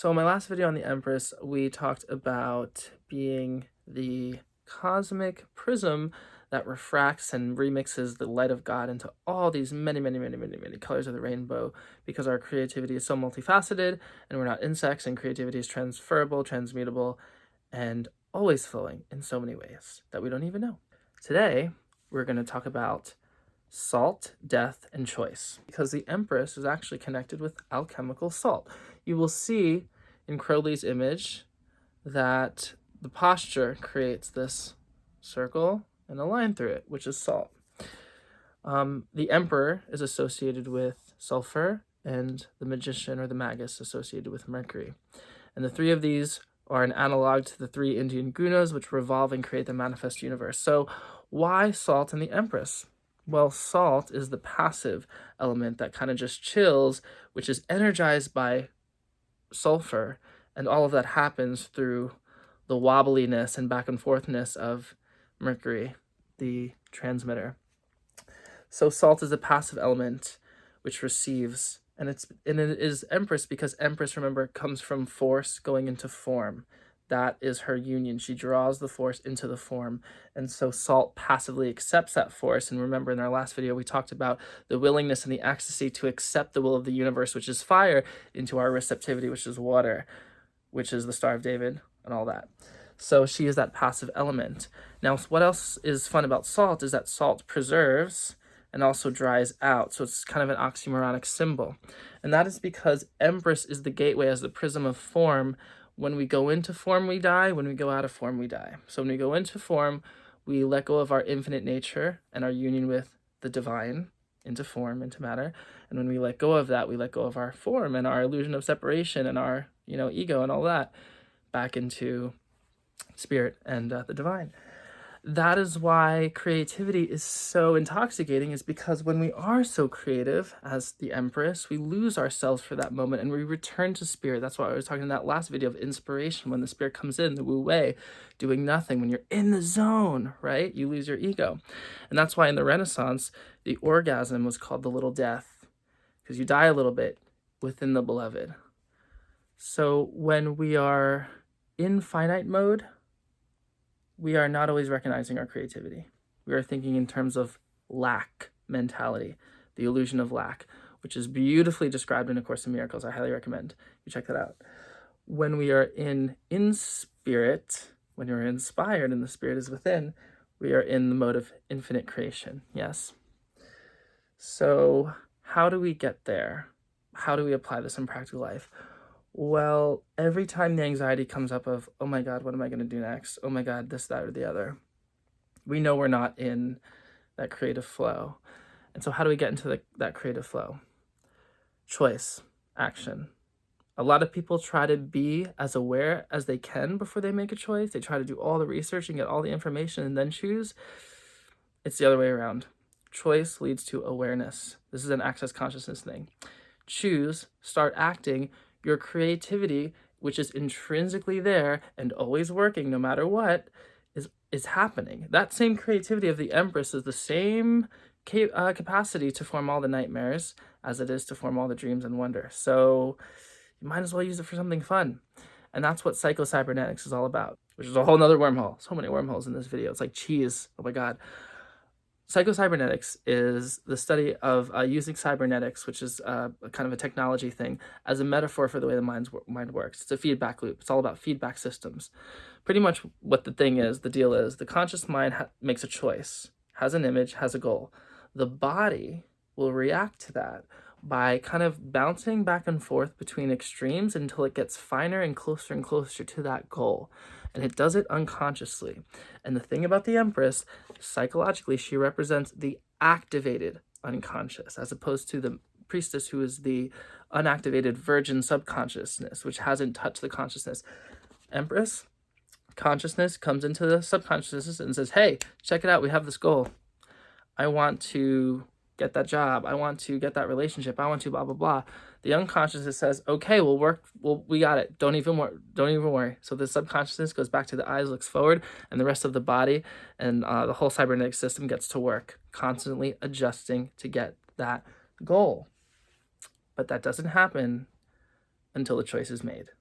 So in my last video on the Empress, we talked about being the cosmic prism that refracts and remixes the light of God into all these many colors of the rainbow, because our creativity is so multifaceted and we're not insects, and creativity is transferable, transmutable, and always flowing in so many ways that we don't even know. Today, we're going to talk about salt, death, and choice, because the Empress is actually connected with alchemical salt. You will see in Crowley's image that the posture creates this circle and a line through it, which is salt. The Emperor is associated with sulfur, and the Magician or the Magus associated with Mercury. And the three of these are an analog to the three Indian gunas, which revolve and create the manifest universe. So why salt and the Empress? Well, salt is the passive element that kind of just chills, which is energized by sulfur, and all of that happens through the wobbliness and back and forthness of Mercury, the transmitter. So salt is a passive element which receives, and it is Empress because Empress, remember, comes from force going into form. That is her union. She draws the force into the form. And so salt passively accepts that force. And remember, in our last video, we talked about the willingness and the ecstasy to accept the will of the universe, which is fire, into our receptivity, which is water, which is the Star of David and all that. So she is that passive element. Now, what else is fun about salt is that salt preserves and also dries out. So it's kind of an oxymoronic symbol. And that is because Empress is the gateway as the prism of form. When we go into form, we die. When we go out of form, we die. So when we go into form, we let go of our infinite nature and our union with the divine into form, into matter. And when we let go of that, we let go of our form and our illusion of separation and our, ego and all that back into spirit and the divine. That is why creativity is so intoxicating, is because when we are so creative as the Empress, we lose ourselves for that moment and we return to spirit. That's why I was talking in that last video of inspiration, when the spirit comes in, the Wu Wei, doing nothing. When you're in the zone, right, you lose your ego. And that's why in the Renaissance, the orgasm was called the little death, because you die a little bit within the beloved. So when we are in finite mode, we are not always recognizing our creativity. We are thinking in terms of lack mentality, the illusion of lack, which is beautifully described in A Course in Miracles. I highly recommend you check that out. When we are in spirit, when you're inspired and the spirit is within, we are in the mode of infinite creation, yes? So how do we get there? How do we apply this in practical life? Well, every time the anxiety comes up of, oh my God, what am I going to do next? Oh my God, this, that, or the other, we know we're not in that creative flow. And so how do we get into that creative flow? Choice, action. A lot of people try to be as aware as they can before they make a choice. They try to do all the research and get all the information and then choose. It's the other way around. Choice leads to awareness. This is an access consciousness thing. Choose, start acting. Your creativity, which is intrinsically there and always working no matter what, is happening. That same creativity of the Empress is the same capacity to form all the nightmares as it is to form all the dreams and wonder. So you might as well use it for something fun. And that's what psycho-cybernetics is all about, which is a whole nother wormhole. So many wormholes in this video. It's like cheese. Oh my God. Psycho-cybernetics is the study of using cybernetics, which is kind of a technology thing, as a metaphor for the way the mind works. It's a feedback loop. It's all about feedback systems. Pretty much what the deal is, the conscious mind makes a choice, has an image, has a goal. The body will react to that by kind of bouncing back and forth between extremes until it gets finer and closer to that goal. And it does it unconsciously. And the thing about the Empress, psychologically, she represents the activated unconscious, as opposed to the priestess, who is the unactivated virgin subconsciousness, which hasn't touched the consciousness. Empress, consciousness comes into the subconsciousness and says, hey, check it out, we have this goal. I want to get that job. I want to get that relationship. I want to blah, blah, blah. The unconsciousness says, okay, we got it. Don't even worry. So the subconsciousness goes back to the eyes, looks forward, and the rest of the body and the whole cybernetic system gets to work, constantly adjusting to get that goal. But that doesn't happen until the choice is made.